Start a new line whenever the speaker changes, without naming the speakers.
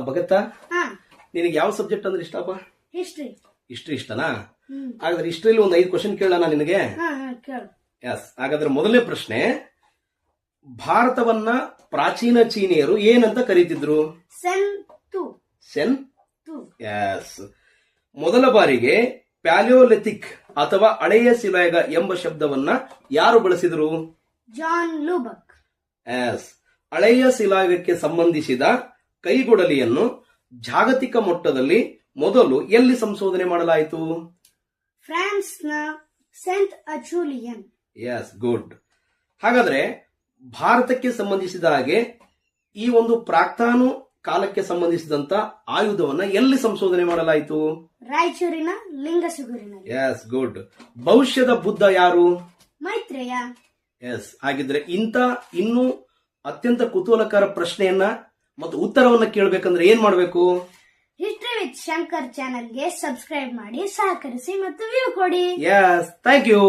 ಭಗತ್ತ, ನಿನಗೆ ಯಾವ ಸಬ್ಜೆಕ್ಟ್ ಅಂದ್ರೆ ಇಷ್ಟಪ್ಪ? ಹಿಸ್ಟ್ರಿ ಇಷ್ಟನಾ? ಹಾಗಾದ್ರೆ ಹಿಸ್ಟ್ರಿಲಿ ಒಂದು 5 ಕ್ವಶನ್ ಕೇಳೋಣ ನಿನಗೆ? ಎಸ್. ಹಾಗಾದ್ರೆ ಮೊದಲನೇ ಪ್ರಶ್ನೆ, ಭಾರತವನ್ನ ಪ್ರಾಚೀನ ಚೀನಿಯರು ಏನಂತ ಕರೀತಿದ್ರು? ಸೆನ್. ಎಸ್. ಮೊದಲ ಬಾರಿಗೆ ಪ್ಯಾಲಿಯೋಲಿಥಿಕ್ ಅಥವಾ ಹಳೆಯ ಶಿಲಾಯುಗ ಎಂಬ ಶಬ್ದವನ್ನ ಯಾರು ಬಳಸಿದರು?
ಜಾನ್ ಲೂಬಕ್.
ಎಸ್. ಹಳೆಯ ಶಿಲಾಯುಗಕ್ಕೆ ಸಂಬಂಧಿಸಿದ ಕೈಗೊಡಲಿಯನ್ನು ಜಾಗತಿಕ ಮಟ್ಟದಲ್ಲಿ ಮೊದಲು ಎಲ್ಲಿ ಸಂಶೋಧನೆ ಮಾಡಲಾಯಿತು?
ಫ್ರಾನ್ಸ್ನ ಸೇಂಟ್ ಅಚೂಲಿಯನ್.
S, good. ಹಾಗಾದ್ರೆ ಭಾರತಕ್ಕೆ ಸಂಬಂಧಿಸಿದ ಹಾಗೆ ಈ ಒಂದು ಪ್ರಾಕ್ತಾನು ಕಾಲಕ್ಕೆ ಸಂಬಂಧಿಸಿದಂತ ಆಯುಧವನ್ನ ಎಲ್ಲಿ ಸಂಶೋಧನೆ ಮಾಡಲಾಯಿತು?
ರಾಯಚೂರಿನ ಲಿಂಗಸುಗೂರಿನಲ್ಲಿ.
S, good. ಭವಿಷ್ಯದ ಬುದ್ಧ ಯಾರು?
ಮೈತ್ರೇಯ.
ಎಸ್. ಹಾಗಿದ್ರೆ ಇಂಥ ಇನ್ನೂ ಅತ್ಯಂತ ಕುತೂಹಲಕರ ಪ್ರಶ್ನೆಯನ್ನ ಮತ್ತು ಉತ್ತರವನ್ನ ಕೇಳಬೇಕಂದ್ರೆ ಏನ್ ಮಾಡಬೇಕು?
ಹಿಸ್ಟ್ರಿ ವಿತ್ ಶಂಕರ್ ಚಾನೆಲ್ಗೆ ಸಬ್ಸ್ಕ್ರೈಬ್ ಮಾಡಿ, ಸಹಕರಿಸಿ ಮತ್ತು ವ್ಯೂ ಕೊಡಿ.
Yes, thank you.